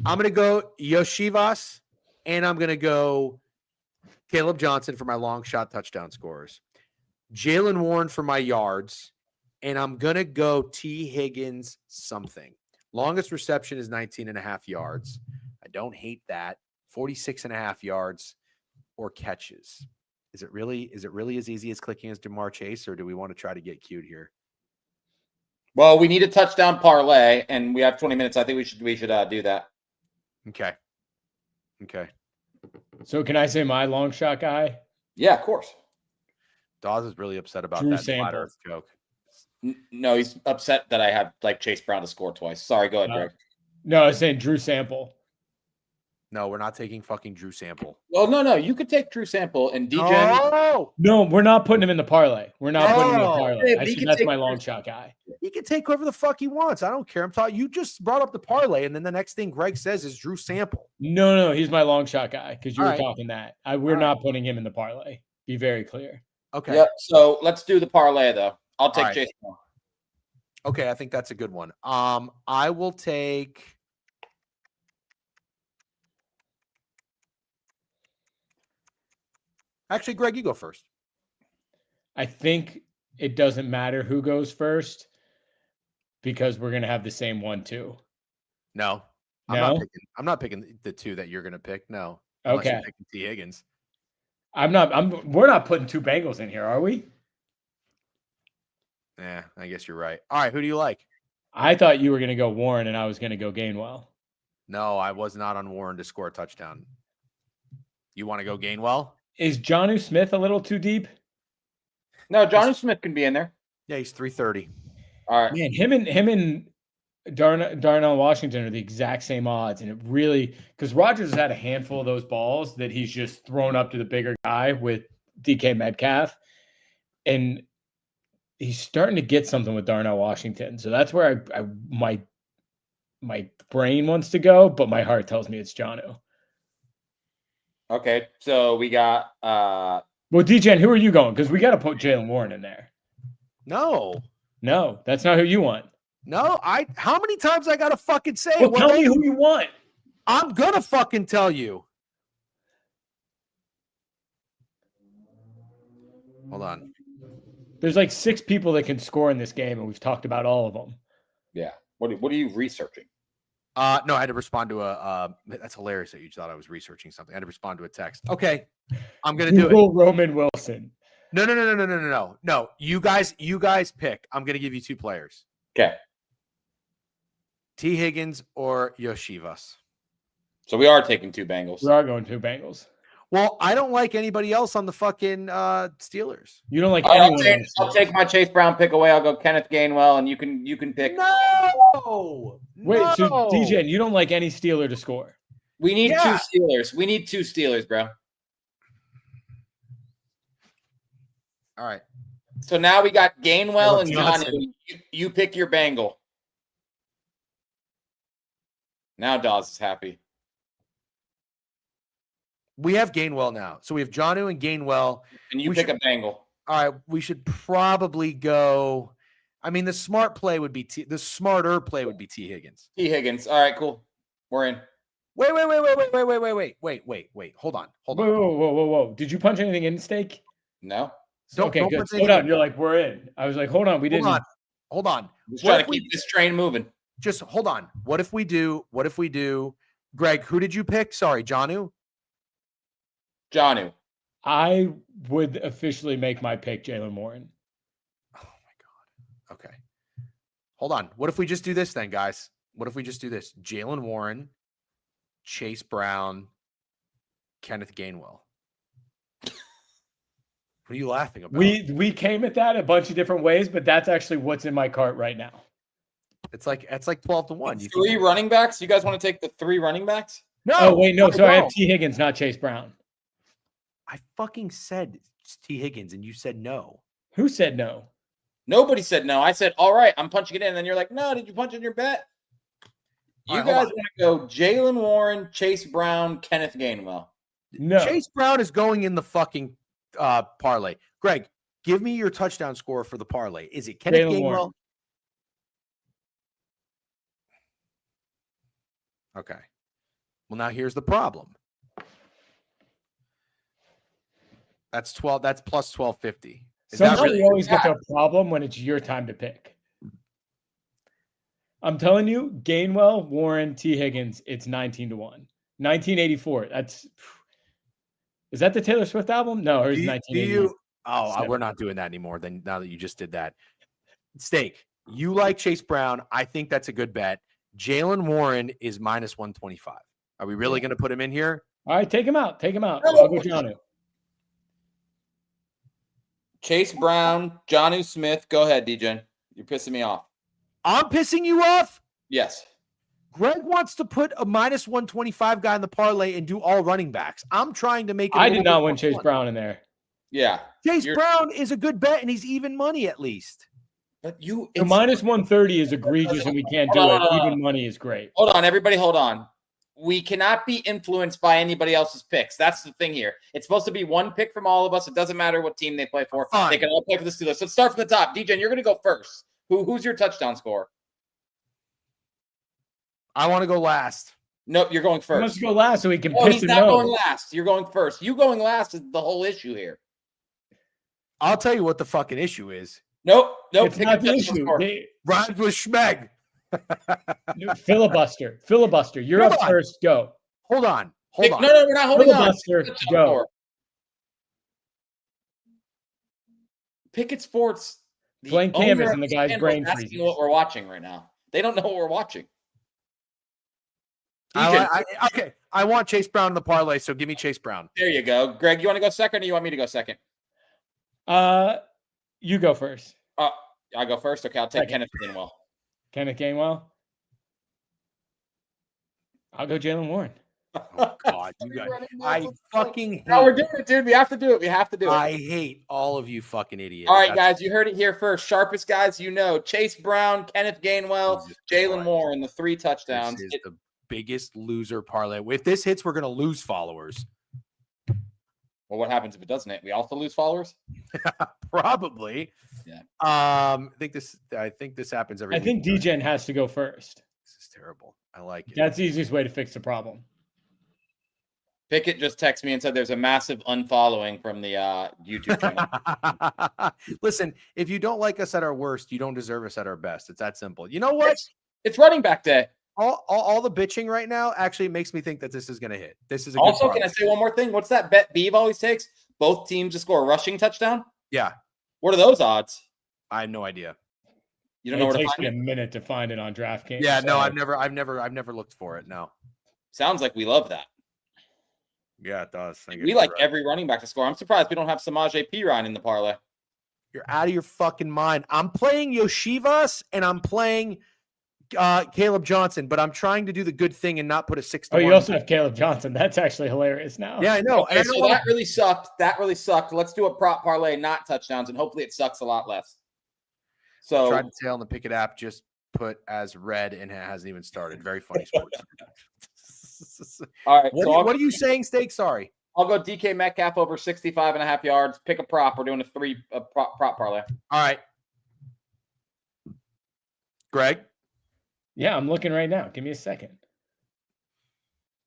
I'm going to go Yoshivas, and I'm going to go Caleb Johnson for my long shot touchdown scorers. Jaylen Warren for my yards, and I'm going to go T. Higgins something. Longest reception is 19.5 yards. I don't hate that. 46.5 yards or catches. Is it really as easy as clicking as Jamar Chase, or do we want to try to get cute here? Well, we need a touchdown parlay, and we have 20 minutes. I think we should do that. Okay. So can I say my long shot guy? Yeah, of course. Dawes is really upset about Drew that Sample. flat earth joke. No, he's upset that I have like Chase Brown to score twice. Sorry, go ahead, Greg. No, I was saying Drew Sample. No, we're not taking fucking Drew Sample. Well, no, you could take Drew Sample and DJ. No, we're not putting him in the parlay. We're not putting him in the parlay. Yeah, I said that's my long shot guy. He can take whoever the fuck he wants. I don't care. I'm talking. You just brought up the parlay, and then the next thing Greg says is Drew Sample. No, he's my long shot guy because you were All right. talking that. We're not putting him in the parlay. Be very clear. Okay. Yep. So let's do the parlay though. I'll take right. Chase Brown. Okay, I think that's a good one. I will take. Actually, Greg, you go first. I think it doesn't matter who goes first because we're gonna have the same one too. No, No? I'm not picking the two that you're gonna pick. No. Unless Okay. you're picking T. Higgins. We're not putting two Bengals in here, are we? Yeah, I guess you're right. All right, who do you like? I thought you were gonna go Warren and I was gonna go Gainwell. No, I was not on Warren to score a touchdown. You want to go Gainwell? Is Jonnu Smith a little too deep? No, Johnny Smith can be in there. Yeah, he's 330. All right. Man, him and Darnell Washington are the exact same odds, and it really because Rodgers has had a handful of those balls that he's just thrown up to the bigger guy with DK Metcalf, and he's starting to get something with Darnell Washington. So that's where my brain wants to go, but my heart tells me it's Jonnu. Okay, so we got Well, DJN, who are you going? Because we got to put Jalen Warren in there. No, that's not who you want. no. How many times I gotta fucking say Well, it? tell me who you want. I'm gonna fucking tell you. Hold on. There's like 6 people that can score in this game, and we've talked about all of them. yeah. What are you researching? No, I had to respond to a. That's hilarious that you thought I was researching something. I had to respond to a text. Okay, I'm gonna do it. Google Roman Wilson. No. You guys pick. I'm gonna give you 2 players: Okay. T. Higgins or Yoshivas. So we are taking 2 Bengals. We are going to Bengals. Well, I don't like anybody else on the fucking Steelers. You don't like All right, anyone. I'll take my Chase Brown pick away. I'll go Kenneth Gainwell, and you can pick. No. Wait, no. so DJ, you don't like any Steeler to score? We need Yeah. 2 Steelers. We need 2 Steelers, bro. All right. So now we got Gainwell and Johnson. Johnny. You pick your Bengal. Now Dawes is happy. We have Gainwell now. So we have Jonnu and Gainwell. And you We pick should- a Bengal. All right. We should probably go. I mean, the smart play would be the smarter play would be T. Higgins. T. Higgins. All right, cool. We're in. Wait. Hold on. Whoa. Did you punch anything in, Steak? No. Okay, don't good. put Slow anything down. in. You're like, we're in. I was like, hold on. We didn't. Hold on. Just What trying if to we- keep this train moving. Just hold on. What if we do? Greg, who did you pick? Sorry, Jonnu. Jonnu. I would officially make my pick Jalen Warren. Oh my God. Okay. Hold on. What if we just do this then, guys? What if we just do this? Jalen Warren, Chase Brown, Kenneth Gainwell. What are you laughing about? We came at that a bunch of different ways, but that's actually what's in my cart right now. It's like 12-1. You 3 running backs. You guys want to take the 3 running backs? No. Oh, wait, no. So I have don't. T. Higgins, not Chase Brown. I fucking said T. Higgins, and you said no. Who said no? Nobody said no. I said, all right, I'm punching it in. And then you're like, no, did you punch in your bet? All You right, hold guys on. want to go Jalen Warren, Chase Brown, Kenneth Gainwell. No. Chase Brown is going in the fucking parlay. Greg, give me your touchdown score for the parlay. Is it Kenneth Jalen Gainwell? Warren. Okay. Well, now here's the problem. That's 12. That's plus 1250. Is that Somehow really? you always get the problem when it's your time to pick. I'm telling you, Gainwell, Warren, T. Higgins, it's 19-1. 1984. Is that the Taylor Swift album? No, hers Do is you, 1980. we're not doing that anymore. Then now that you just did that, Steak, you like Chase Brown. I think that's a good bet. Jalen Warren is minus 125. Are we really going to put him in here? All right, take him out. Take him out. I'll go Jonnu. Chase Brown, Jonnu Smith. Go ahead, DJ. You're pissing me off. I'm pissing you off? Yes. Greg wants to put a minus 125 guy in the parlay and do all running backs. I'm trying to make it. I did not want Chase Brown in there. Yeah. Chase Brown is a good bet, and he's even money at least. But you minus 130 is egregious, and we can't do it. Even money is great. Hold on, everybody, hold on. We cannot be influenced by anybody else's picks. That's the thing here. It's supposed to be one pick from all of us. It doesn't matter what team they play for. They can all play for the Steelers. Let's start from the top. DJ, you're going to go first. Who's your touchdown score? I want to go last. Nope, you're going first. Let's go last so we can piss he's him not off. going last. You're going first. You going last is the whole issue here. I'll tell you what the fucking issue is. Nope. It's not the issue. Rhymes with Schmeg. Filibuster. You're up first. Go. Hold on. No, we're not holding Filibuster. on. Go. Pickett Sports. Playing canvas and the guy's brain freezes. What we're watching right now. They don't know what we're watching. Okay. I want Chase Brown in the parlay, so give me Chase Brown. There you go. Greg, you want to go second or you want me to go second? You go first. I go first? Okay, I'll take Second. Kenneth Gainwell. Kenneth Gainwell? I'll go Jalen Warren. Oh, God. You guys. I fucking hate No, we're doing it, dude. We have to do it. I hate all of you fucking idiots. All right, guys, you heard it here first. Sharpest guys you know. Chase Brown, Kenneth Gainwell, Jalen Warren, the 3 touchdowns. This is the biggest loser parlay. If this hits, we're going to lose followers. Well, what happens if it doesn't hit? We also lose followers? Probably. Yeah. I think this happens every I think week. DGen has to go first. This is terrible. I like it. That's the easiest way to fix the problem. Pickett just texted me and said there's a massive unfollowing from the YouTube channel. Listen, if you don't like us at our worst, you don't deserve us at our best. It's that simple. You know what? It's running back day. All the bitching right now actually makes me think that this is going to hit. This is also. Can I say one more thing? What's that bet Beeve always takes? Both teams to score a rushing touchdown. Yeah. What are those odds? I have no idea. You don't know where to It takes find me it? a minute to find it on DraftKings. Yeah, no, so- I've never looked for it. No. Sounds like we love that. Yeah, it does. We like every running back to score. I'm surprised we don't have Samaje Perine in the parlay. You're out of your fucking mind. I'm playing Yoshivas and I'm playing Caleb Johnson, but I'm trying to do the good thing and not put a 6 to 1. you also have Caleb Johnson. That's actually hilarious now. Yeah, I know. Okay, so that really sucked. Let's do a prop parlay, not touchdowns, and hopefully it sucks a lot less. So tried to say on the Pickett app, just put as red and it hasn't even started. Very funny sports. all right. What are you saying, Steak? Sorry. I'll go DK Metcalf over 65.5 yards. Pick a prop. We're doing a prop parlay. All right. Greg? Yeah, I'm looking right now. Give me a second.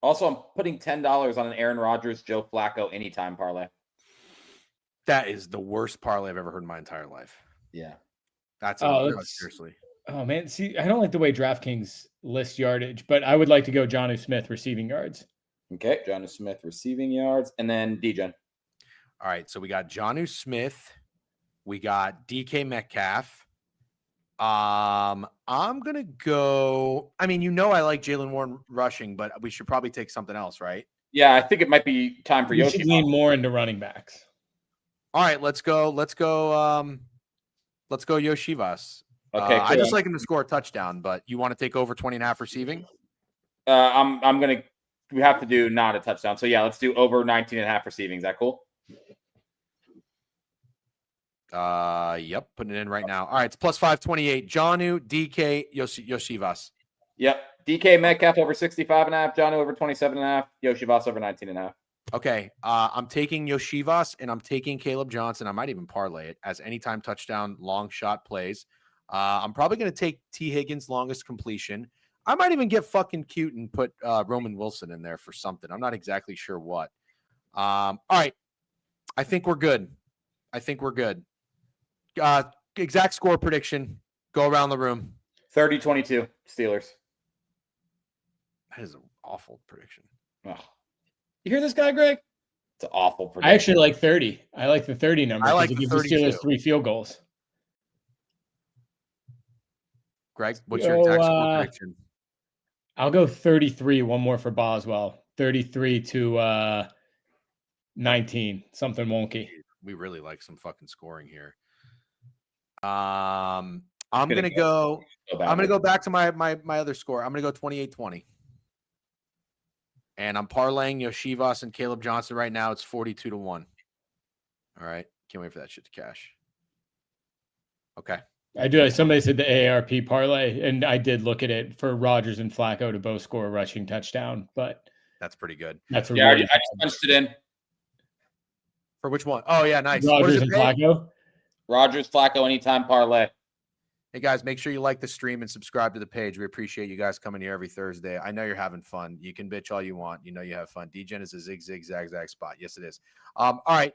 Also, I'm putting $10 on an Aaron Rodgers, Joe Flacco anytime parlay. That is the worst parlay I've ever heard in my entire life. Yeah. That's seriously. Oh, man. See, I don't like the way DraftKings lists yardage, but I would like to go Jonnu Smith receiving yards. Okay. Jonnu Smith receiving yards. And then DGen. All right. So we got Jonnu Smith. We got DK Metcalf. I'm going to go. I mean, I like Jalen Warren rushing, but we should probably take something else, right? Yeah. I think it might be time for You Yoshi. should lean more into running backs. All right. Let's go Yoshivas. Okay. I just like him to score a touchdown, but you want to take over 20.5 receiving? We have to do not a touchdown. So yeah, let's do over 19.5 receiving. Is that cool? Yep. Putting it in right now. All right. It's plus 528. Jonnu, DK, Yoshivas. Yep. DK Metcalf over 65.5. Jonnu over 27.5. Yoshivas over 19.5. Okay. I'm taking Yoshivas and I'm taking Caleb Johnson. I might even parlay it as anytime touchdown, long shot plays. I'm probably going to take T. Higgins' longest completion. I might even get fucking cute and put Roman Wilson in there for something. I'm not exactly sure what. All right. I think we're good. Exact score prediction. Go around the room. 30-22 Steelers. That is an awful prediction. Oh. You hear this guy, Greg? It's awful prediction. I actually like 30. I like the 30 number because it gives the 32. Steelers 3 field goals. Greg, what's your exact score prediction? I'll go 33. One more for Boswell. 33 to 19. Something wonky. We really like some fucking scoring here. I'm gonna go back to my other score. I'm gonna go 28-20. And I'm parlaying Yoshivas and Caleb Johnson right now. It's 42-1. All right. Can't wait for that shit to cash. Okay. I do. Somebody said the AARP parlay, and I did look at it for Rodgers and Flacco to both score a rushing touchdown, but that's pretty good. That's a I just punched it in. For which one? Oh, yeah, nice. Rodgers and Flacco? Rodgers, Flacco, anytime parlay. Hey, guys, make sure you like the stream and subscribe to the page. We appreciate you guys coming here every Thursday. I know you're having fun. You can bitch all you want. You know you have fun. Degen is a zig-zag spot. Yes, it is. All right.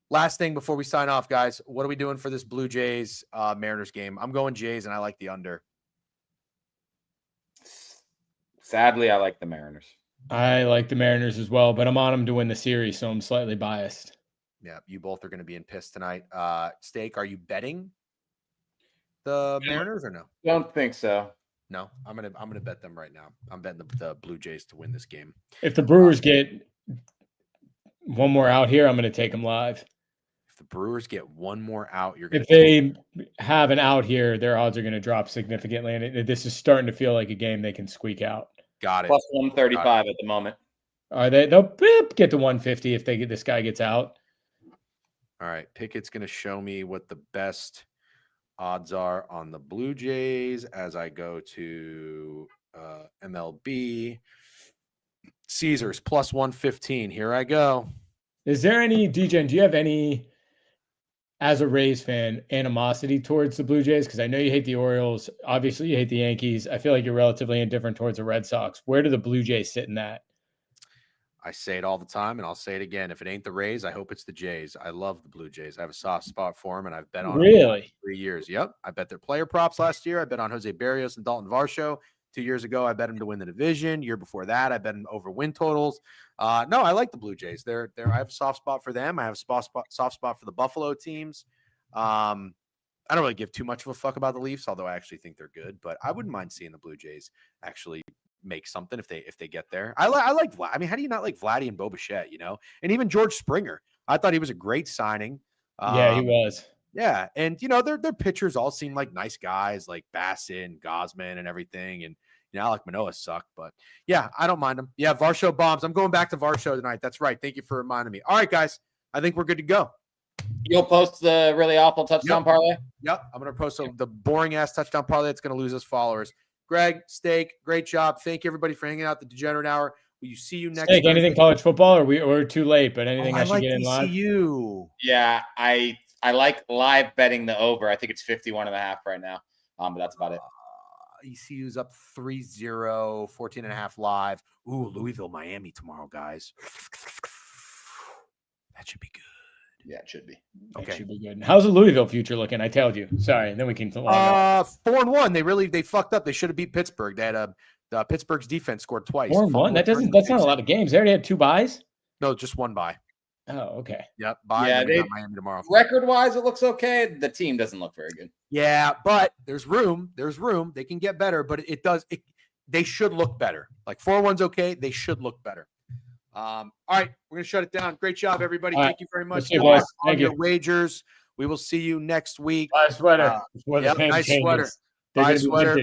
Last thing before we sign off, guys. What are we doing for this Blue Jays Mariners game? I'm going Jays, and I like the under. Sadly, I like the Mariners. I like the Mariners as well, but I'm on them to win the series, so I'm slightly biased. Yeah, you both are going to be in piss tonight. Steak, are you betting the Mariners or no? Don't think so. No, I'm gonna bet them right now. I'm betting the Blue Jays to win this game. If the Brewers get one more out here, I'm going to take them live. If the Brewers get one more out, you're going to. If they have an out here, their odds are going to drop significantly, and this is starting to feel like a game they can squeak out. Got it. Plus 135 at the moment. Are they? They'll get to 150 if this guy gets out. All right, Pickett's going to show me what the best odds are on the Blue Jays as I go to MLB. Caesars plus 115. Here I go. Is there any, Degen, do you have any, as a Rays fan, animosity towards the Blue Jays? Because I know you hate the Orioles. Obviously, you hate the Yankees. I feel like you're relatively indifferent towards the Red Sox. Where do the Blue Jays sit in that? I say it all the time, and I'll say it again. If it ain't the Rays, I hope it's the Jays. I love the Blue Jays. I have a soft spot for them, and I've bet on them for 3 years. Yep. I bet their player props last year. I bet on Jose Barrios and Dalton Varsho. 2 years ago, I bet him to win the division. Year before that, I bet him over win totals. No, I like the Blue Jays. I have a soft spot for them. I have a soft spot for the Buffalo teams. I don't really give too much of a fuck about the Leafs, although I actually think they're good. But I wouldn't mind seeing the Blue Jays actually make something if they get there. I like Vlad. I mean, how do you not like Vladdy and Bo Bichette, you know? And even George Springer. I thought he was a great signing. Yeah, he was. Yeah, and you know, their pitchers all seem like nice guys, like Bassett and Gosman and everything. And you know, Alek Manoah sucked, but yeah, I don't mind them. Yeah, Varsho bombs. I'm going back to Varsho tonight. That's right. Thank you for reminding me. All right, guys, I think we're good to go. You'll post the really awful touchdown parlay? Yep, I'm going to post the boring ass touchdown parlay that's going to lose us followers. Greg, Steak, great job. Thank you everybody for hanging out the Degenerate Hour. Will you see you next? Steak, anything college football, or we're too late? But anything I should get in live? Yeah, I like live betting the over. I think it's 51.5 right now. But that's about it. ECU's up 3-0, 14.5 live. Ooh, Louisville, Miami tomorrow, guys. That should be good. Yeah, it should be. Okay, it should be good. How's the Louisville future looking? I told you. Sorry, then we can. 4-1. They fucked up. They should have beat Pittsburgh. They had Pittsburgh's defense scored twice. 4-1. That's not a lot of games. They already had 2 buys. No, just 1 bye. Oh, okay. Yep. Bye. Yeah, they got Miami tomorrow. Record-wise, it looks okay. The team doesn't look very good. Yeah, but there's room. They can get better, but they should look better. Like 4-1's okay. They should look better. All right, we're gonna shut it down. Great job, everybody. Thank you very much. Good luck on your wagers. We will see you next week. Buy a sweater. Nice sweater. Buy a sweater.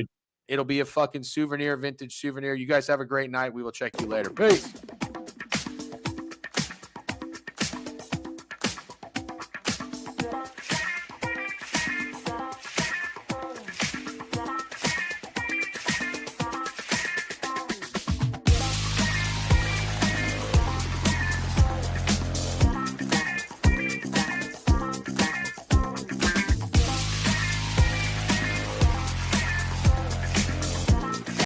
It'll be a fucking souvenir, vintage souvenir. You guys have a great night. We will check you later. Peace.